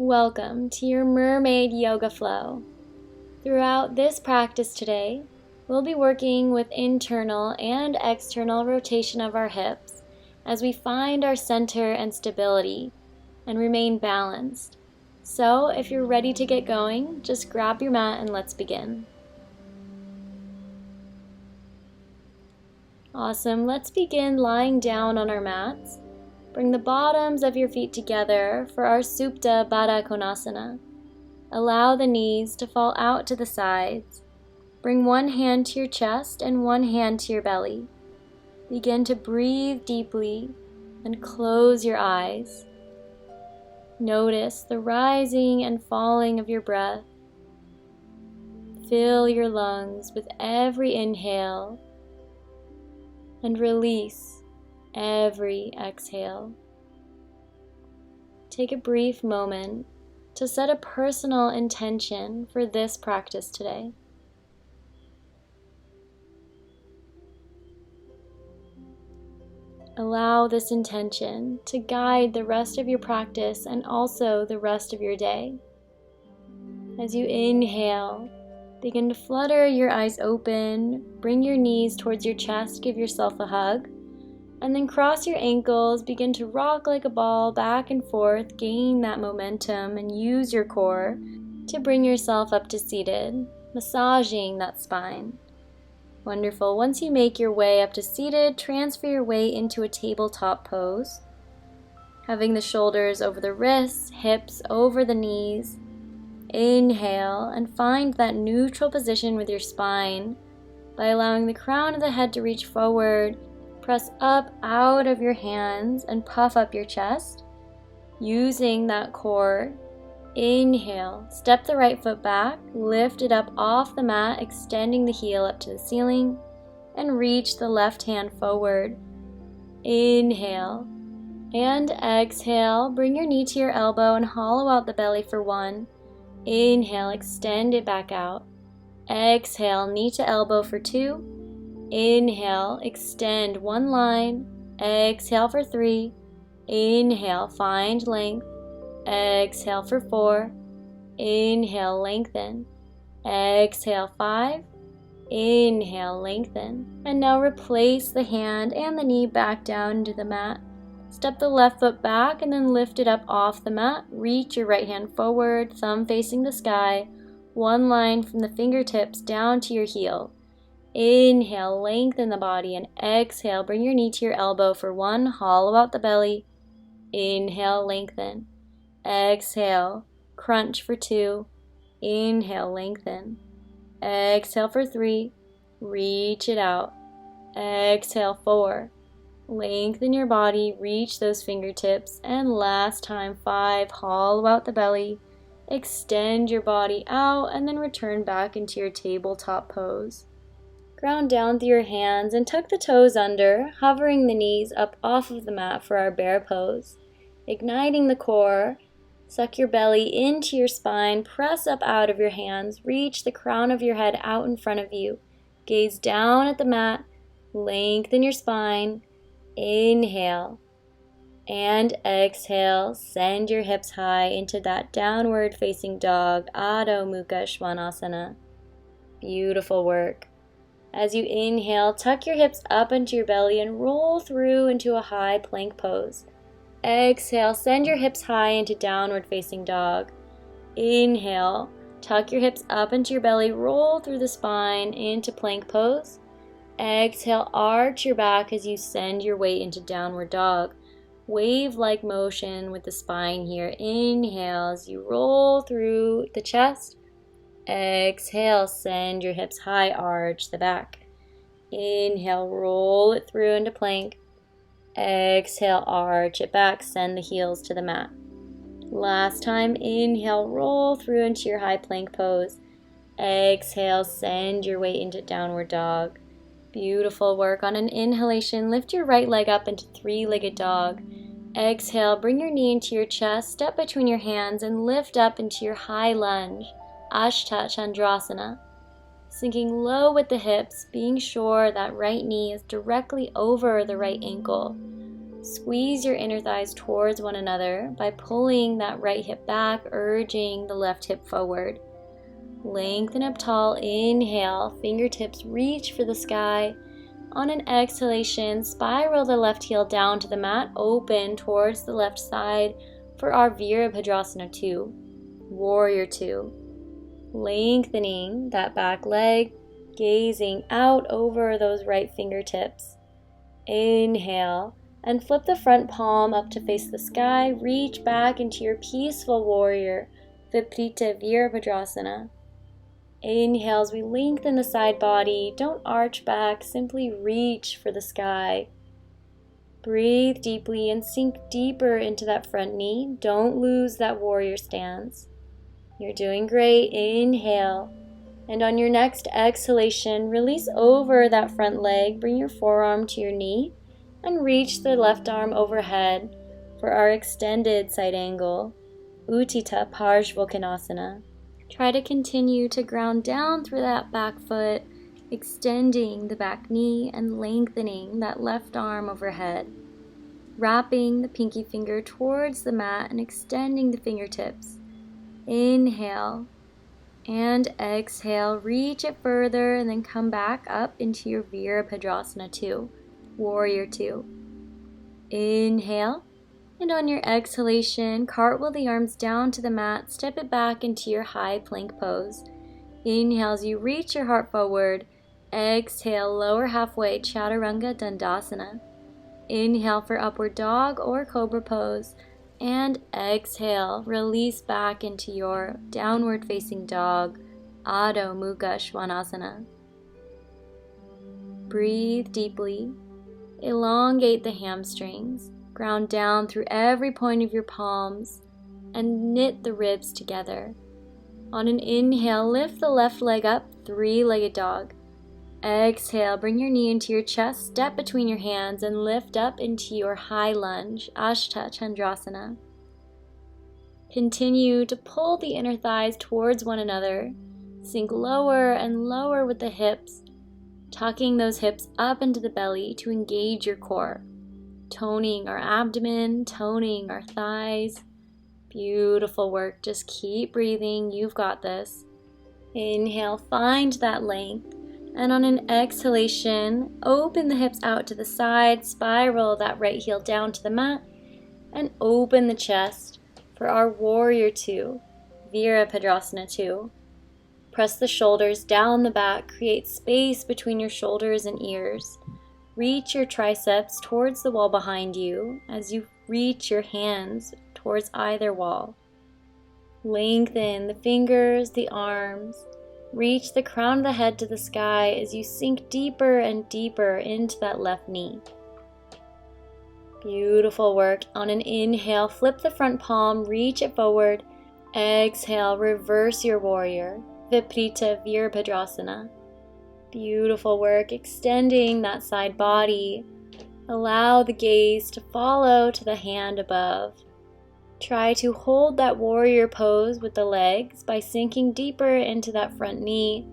Welcome to your mermaid yoga flow. Throughout this practice today, we'll be working with internal and external rotation of our hips as we find our center and stability and remain balanced. So if you're ready to get going, just grab your mat and let's begin. Awesome, let's begin lying down on our mats. Bring the bottoms of your feet together for our Supta Baddha Konasana. Allow the knees to fall out to the sides. Bring one hand to your chest and one hand to your belly. Begin to breathe deeply and close your eyes. Notice the rising and falling of your breath. Fill your lungs with every inhale and release every exhale. Take a brief moment to set a personal intention for this practice today. Allow this intention to guide the rest of your practice and also the rest of your day. As you inhale, begin to flutter your eyes open, bring your knees towards your chest, give yourself a hug. And then cross your ankles, begin to rock like a ball back and forth, gain that momentum and use your core to bring yourself up to seated, massaging that spine. Wonderful. Once you make your way up to seated, transfer your weight into a tabletop pose. Having the shoulders over the wrists, hips over the knees. Inhale and find that neutral position with your spine by allowing the crown of the head to reach forward. Press up out of your hands and puff up your chest. Using that core, inhale, step the right foot back, lift it up off the mat, extending the heel up to the ceiling, and reach the left hand forward. Inhale, and exhale, bring your knee to your elbow and hollow out the belly for one. Inhale, extend it back out. Exhale, knee to elbow for two. Inhale, extend one line. Exhale for three. Inhale, find length. Exhale for four. Inhale, lengthen. Exhale, five. Inhale, lengthen. And now replace the hand and the knee back down into the mat. Step the left foot back and then lift it up off the mat. Reach your right hand forward, thumb facing the sky. One line from the fingertips down to your heel. Inhale, lengthen the body, and exhale, bring your knee to your elbow for one, hollow out the belly. Inhale, lengthen. Exhale, crunch for two. Inhale, lengthen. Exhale for three, reach it out. Exhale, four. Lengthen your body, reach those fingertips, and last time, five, hollow out the belly. Extend your body out, and then return back into your tabletop pose. Ground down through your hands and tuck the toes under, hovering the knees up off of the mat for our bear pose. Igniting the core, suck your belly into your spine, press up out of your hands, reach the crown of your head out in front of you. Gaze down at the mat, lengthen your spine, inhale, and exhale. Send your hips high into that downward facing dog, Adho Mukha Svanasana. Beautiful work. As you inhale, tuck your hips up into your belly and roll through into a high plank pose. Exhale, send your hips high into downward facing dog. Inhale, tuck your hips up into your belly, roll through the spine into plank pose. Exhale, arch your back as you send your weight into downward dog. Wave-like motion with the spine here. Inhale as you roll through the chest. Exhale, send your hips high, arch the back. Inhale, roll it through into plank. Exhale, arch it back, send the heels to the mat. Last time, inhale, roll through into your high plank pose. Exhale, send your weight into downward dog. Beautiful work. On an inhalation, lift your right leg up into three-legged dog. Exhale, bring your knee into your chest, step between your hands, and lift up into your high lunge. Ashtha Chandrasana. Sinking low with the hips, being sure that right knee is directly over the right ankle. Squeeze your inner thighs towards one another by pulling that right hip back, urging the left hip forward. Lengthen up tall, inhale, fingertips reach for the sky. On an exhalation, spiral the left heel down to the mat, open towards the left side for our Virabhadrasana 2, Warrior 2. Lengthening that back leg, gazing out over those right fingertips. Inhale, and flip the front palm up to face the sky. Reach back into your peaceful warrior, Viparita Virabhadrasana. Inhale as we lengthen the side body. Don't arch back, simply reach for the sky. Breathe deeply and sink deeper into that front knee. Don't lose that warrior stance. You're doing great. Inhale. And on your next exhalation, release over that front leg. Bring your forearm to your knee and reach the left arm overhead for our extended side angle, Utthita Parshvottanasana. Try to continue to ground down through that back foot, extending the back knee and lengthening that left arm overhead. Wrapping the pinky finger towards the mat and extending the fingertips. Inhale and exhale. Reach it further and then come back up into your Virabhadrasana 2, Warrior 2. Inhale. And on your exhalation, cartwheel the arms down to the mat, step it back into your high plank pose. Inhale as you reach your heart forward. Exhale, lower halfway, Chaturanga Dandasana. Inhale for upward dog or cobra pose. And exhale, release back into your downward facing dog, Adho Mukha Svanasana. Breathe deeply. Elongate the hamstrings. Ground down through every point of your palms and knit the ribs together. On an inhale, lift the left leg up, three-legged dog. Exhale, bring your knee into your chest, step between your hands and lift up into your high lunge, Ashtha Chandrasana. Continue to pull the inner thighs towards one another. Sink lower and lower with the hips, tucking those hips up into the belly to engage your core. Toning our abdomen, toning our thighs. Beautiful work. Just keep breathing. You've got this. Inhale, find that length. And on an exhalation, open the hips out to the side, spiral that right heel down to the mat, and open the chest for our Warrior 2, Virabhadrasana 2. Press the shoulders down the back, create space between your shoulders and ears. Reach your triceps towards the wall behind you as you reach your hands towards either wall. Lengthen the fingers, the arms. Reach the crown of the head to the sky as you sink deeper and deeper into that left knee. Beautiful work. On an inhale, flip the front palm, reach it forward. Exhale, reverse your warrior, Viparita Virabhadrasana. Beautiful work, extending that side body. Allow the gaze to follow to the hand above. Try to hold that warrior pose with the legs by sinking deeper into that front knee,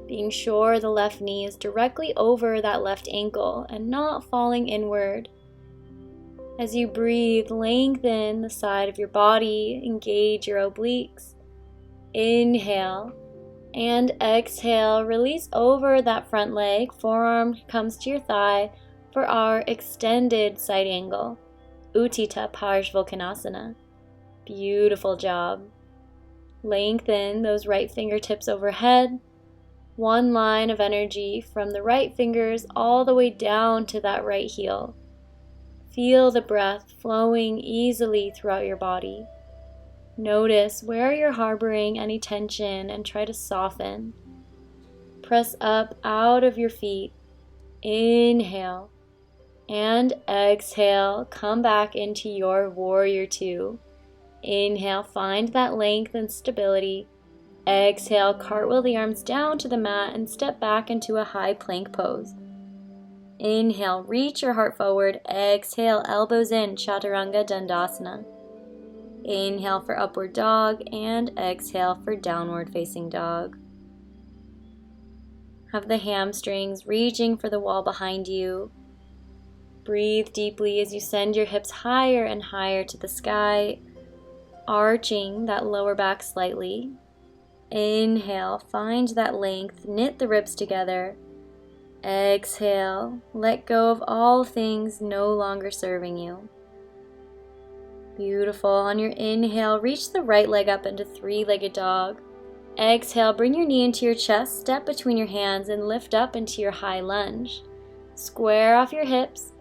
being sure the left knee is directly over that left ankle and not falling inward. As you breathe, lengthen the side of your body, engage your obliques. Inhale. And exhale, release over that front leg, forearm comes to your thigh for our extended side angle, Utthita Parshvottanasana. Beautiful job. Lengthen those right fingertips overhead. One line of energy from the right fingers all the way down to that right heel. Feel the breath flowing easily throughout your body. Notice where you're harboring any tension and try to soften. Press up out of your feet. Inhale. And exhale. Come back into your Warrior 2. Inhale, find that length and stability. Exhale, cartwheel the arms down to the mat and step back into a high plank pose. Inhale, reach your heart forward. Exhale, elbows in, Chaturanga Dandasana. Inhale for upward dog and exhale for downward facing dog. Have the hamstrings reaching for the wall behind you. Breathe deeply as you send your hips higher and higher to the sky, arching that lower back slightly. Inhale, find that length, knit the ribs together. Exhale, let go of all things no longer serving you. Beautiful. On your inhale, reach the right leg up into three-legged dog. Exhale, bring your knee into your chest, step between your hands, and lift up into your high lunge. Square off your hips.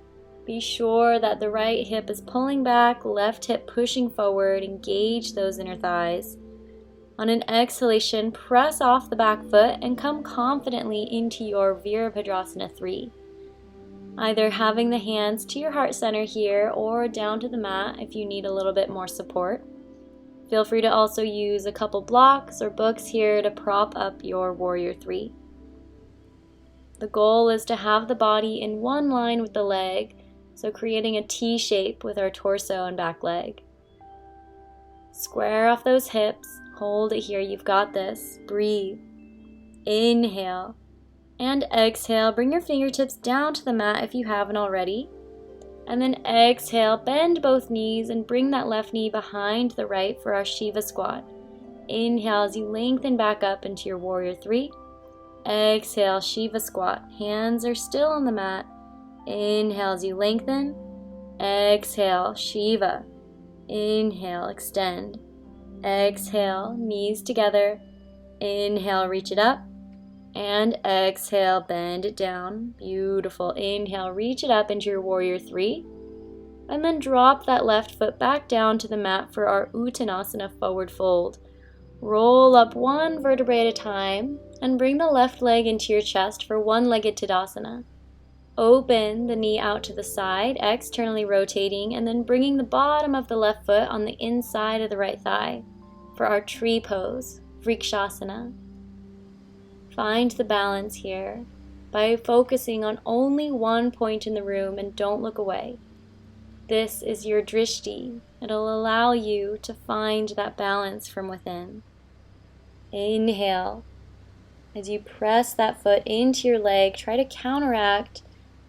Be sure that the right hip is pulling back, left hip pushing forward. Engage those inner thighs. On an exhalation, press off the back foot and come confidently into your Virabhadrasana 3. Either having the hands to your heart center here or down to the mat if you need a little bit more support. Feel free to also use a couple blocks or books here to prop up your Warrior 3. The goal is to have the body in one line with the leg, so creating a T shape with our torso and back leg. Square off those hips, hold it here, you've got this. Breathe. Inhale and exhale. Bring your fingertips down to the mat if you haven't already. And then exhale, bend both knees and bring that left knee behind the right for our Shiva squat. Inhale as you lengthen back up into your Warrior 3. Exhale, Shiva squat. Hands are still on the mat. Inhale as you lengthen. Exhale, Shiva. Inhale, extend. Exhale, knees together. Inhale, reach it up. And exhale, bend it down. Beautiful. Inhale, reach it up into your Warrior 3. And then drop that left foot back down to the mat for our Uttanasana forward fold. Roll up one vertebrae at a time and bring the left leg into your chest for one-legged Tadasana. Open the knee out to the side, externally rotating, and then bringing the bottom of the left foot on the inside of the right thigh for our tree pose, Vrikshasana. Find the balance here by focusing on only one point in the room and don't look away. This is your drishti. It'll allow you to find that balance from within. Inhale. As you press that foot into your leg, try to counteract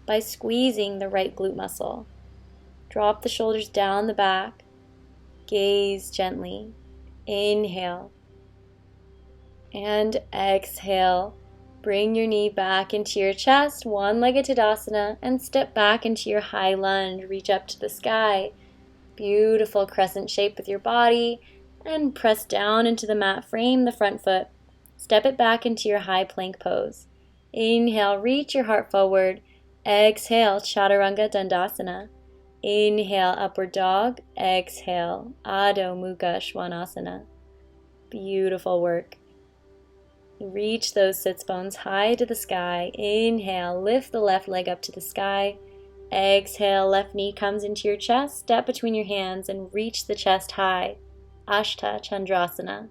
by squeezing the right glute muscle. Drop the shoulders down the back. Gaze gently. Inhale. And exhale. Bring your knee back into your chest, one-legged Tadasana, and step back into your high lunge. Reach up to the sky. Beautiful crescent shape with your body. And press down into the mat. Frame the front foot. Step it back into your high plank pose. Inhale, reach your heart forward. Exhale, Chaturanga Dandasana. Inhale, Upward Dog. Exhale, Adho Mukha Svanasana. Beautiful work. Reach those sits bones high to the sky. Inhale, lift the left leg up to the sky. Exhale, left knee comes into your chest. Step between your hands and reach the chest high. Ashta Chandrasana.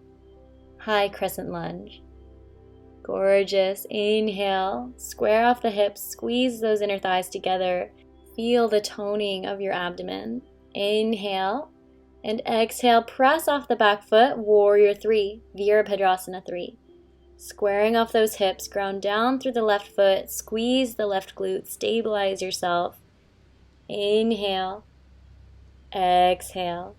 High crescent lunge. Gorgeous. Inhale, square off the hips, squeeze those inner thighs together. Feel the toning of your abdomen. Inhale and exhale, press off the back foot, Warrior 3, Virabhadrasana 3. Squaring off those hips, ground down through the left foot, squeeze the left glute, stabilize yourself. Inhale, exhale.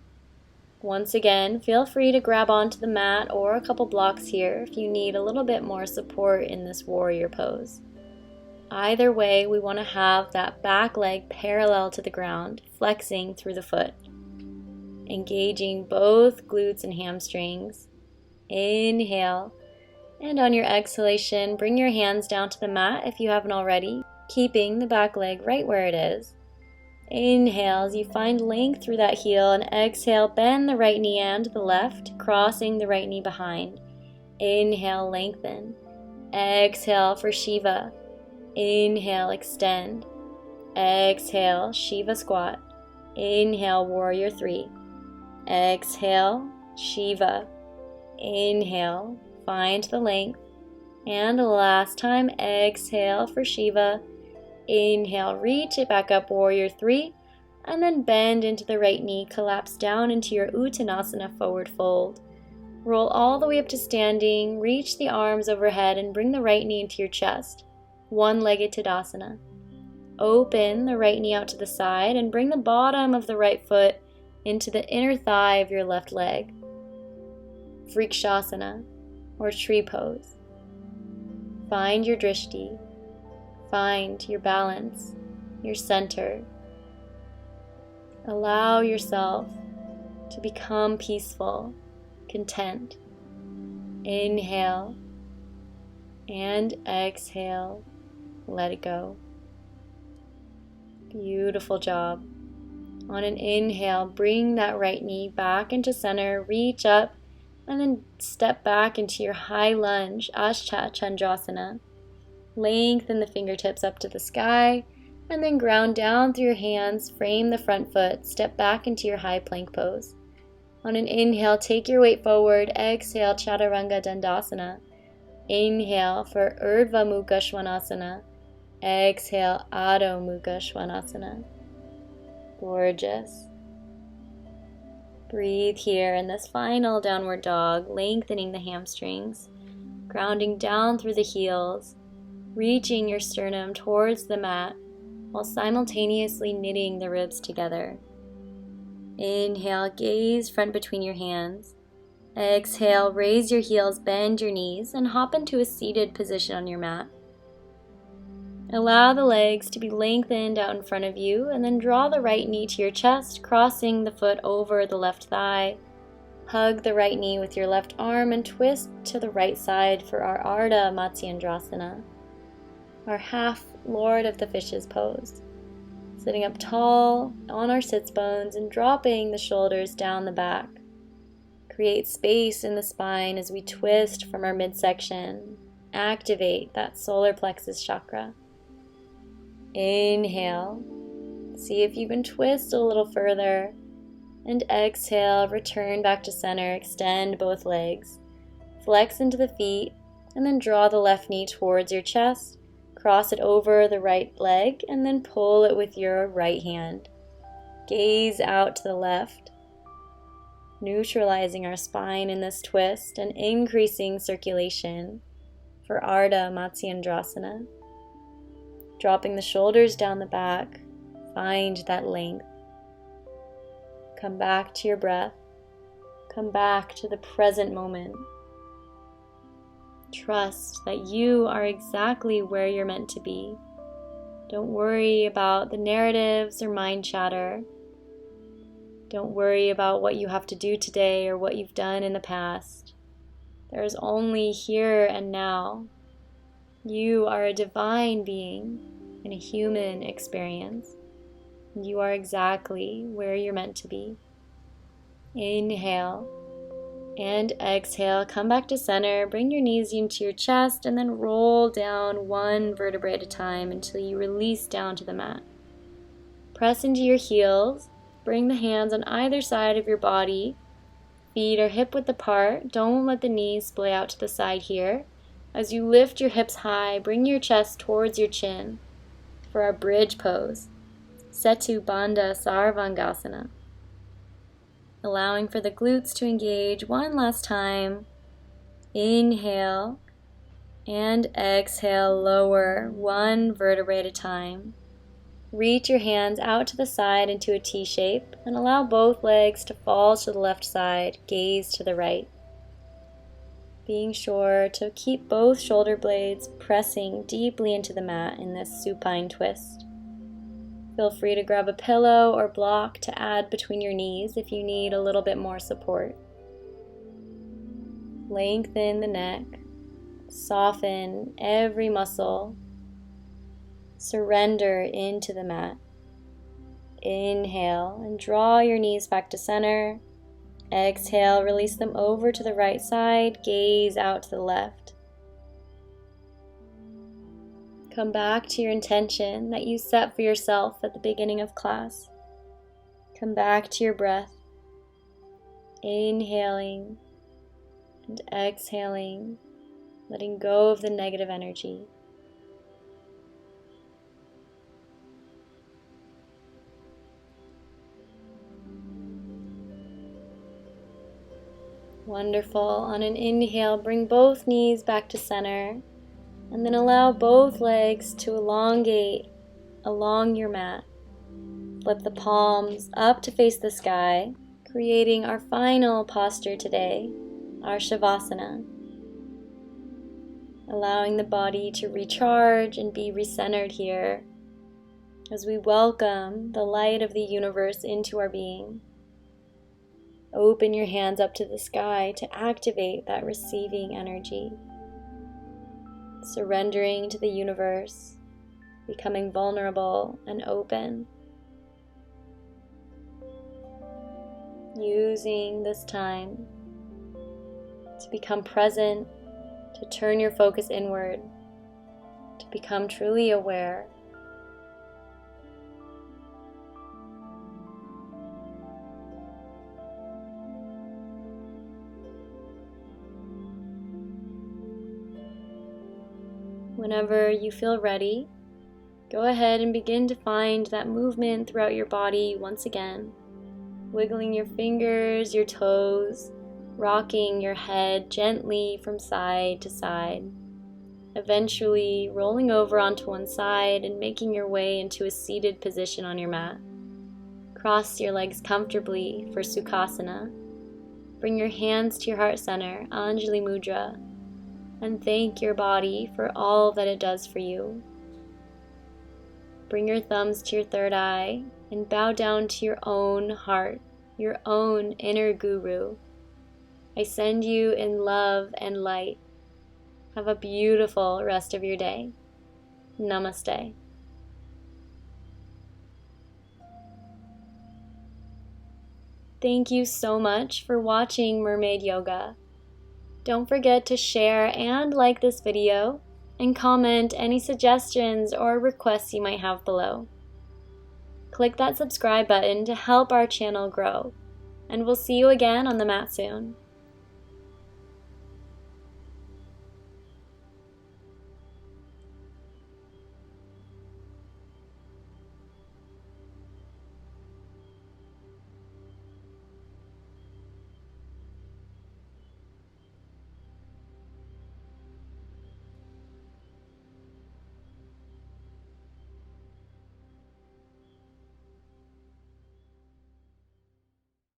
Once again, feel free to grab onto the mat or a couple blocks here if you need a little bit more support in this warrior pose. Either way, we want to have that back leg parallel to the ground, flexing through the foot. Engaging both glutes and hamstrings. Inhale. And on your exhalation, bring your hands down to the mat if you haven't already, keeping the back leg right where it is. Inhale as you find length through that heel, and exhale, bend the right knee and the left, crossing the right knee behind. Inhale, lengthen. Exhale for Shiva. Inhale, extend. Exhale, Shiva squat. Inhale, Warrior 3. Exhale, Shiva. Inhale, find the length. And last time, exhale for Shiva. Inhale, reach it back up, Warrior 3. And then bend into the right knee, collapse down into your Uttanasana forward fold. Roll all the way up to standing, reach the arms overhead and bring the right knee into your chest. One-legged Tadasana. Open the right knee out to the side and bring the bottom of the right foot into the inner thigh of your left leg. Shavasana, or tree pose. Find your drishti. Find your balance, your center. Allow yourself to become peaceful, content. Inhale and exhale. Let it go. Beautiful job. On an inhale, bring that right knee back into center, reach up, and then step back into your high lunge, Ashtha Chandrasana. Lengthen the fingertips up to the sky, and then ground down through your hands, frame the front foot, step back into your high plank pose. On an inhale, take your weight forward, exhale, Chaturanga Dandasana. Inhale for Urdhva Mukha Svanasana. Exhale, Adho Mukha Svanasana. Gorgeous. Breathe here in this final downward dog, lengthening the hamstrings, grounding down through the heels, reaching your sternum towards the mat while simultaneously knitting the ribs together. Inhale, gaze front between your hands. Exhale, raise your heels, bend your knees, and hop into a seated position on your mat. Allow the legs to be lengthened out in front of you, and then draw the right knee to your chest, crossing the foot over the left thigh. Hug the right knee with your left arm and twist to the right side for our Ardha Matsyendrasana, our half Lord of the Fishes pose. Sitting up tall on our sits bones and dropping the shoulders down the back. Create space in the spine as we twist from our midsection. Activate that solar plexus chakra. Inhale. See if you can twist a little further. And exhale, return back to center. Extend both legs. Flex into the feet and then draw the left knee towards your chest. Cross it over the right leg and then pull it with your right hand. Gaze out to the left, neutralizing our spine in this twist and increasing circulation for Ardha Matsyendrasana. Dropping the shoulders down the back, find that length. Come back to your breath. Come back to the present moment. Trust that you are exactly where you're meant to be. Don't worry about the narratives or mind chatter. Don't worry about what you have to do today or what you've done in the past. There is only here and now. You are a divine being in a human experience. You are exactly where you're meant to be. Inhale and exhale. Come back to center. Bring your knees into your chest and then roll down one vertebrae at a time until you release down to the mat. Press into your heels. Bring the hands on either side of your body. Feet are hip width apart. Don't let the knees splay out to the side here. As you lift your hips high, bring your chest towards your chin for our bridge pose. Setu Bandha Sarvangasana. Allowing for the glutes to engage one last time. Inhale and exhale, lower one vertebrae at a time. Reach your hands out to the side into a T shape and allow both legs to fall to the left side, gaze to the right. Being sure to keep both shoulder blades pressing deeply into the mat in this supine twist. Feel free to grab a pillow or block to add between your knees if you need a little bit more support. Lengthen the neck, soften every muscle, surrender into the mat. Inhale and draw your knees back to center. Exhale, release them over to the right side, gaze out to the left. Come back to your intention that you set for yourself at the beginning of class. Come back to your breath, inhaling and exhaling, letting go of the negative energy. Wonderful. On an inhale, bring both knees back to center, and then allow both legs to elongate along your mat. Flip the palms up to face the sky, creating our final posture today, our Shavasana. Allowing the body to recharge and be recentered here as we welcome the light of the universe into our being. Open your hands up to the sky to activate that receiving energy. Surrendering to the universe, becoming vulnerable and open. Using this time to become present, to turn your focus inward, to become truly aware. Whenever you feel ready, go ahead and begin to find that movement throughout your body once again, wiggling your fingers, your toes, rocking your head gently from side to side, eventually rolling over onto one side and making your way into a seated position on your mat. Cross your legs comfortably for Sukhasana. Bring your hands to your heart center, Anjali Mudra, and thank your body for all that it does for you. Bring your thumbs to your third eye and bow down to your own heart, your own inner guru. I send you in love and light. Have a beautiful rest of your day. Namaste. Thank you so much for watching Mermaid Yoga. Don't forget to share and like this video and comment any suggestions or requests you might have below. Click that subscribe button to help our channel grow, and we'll see you again on the mat soon.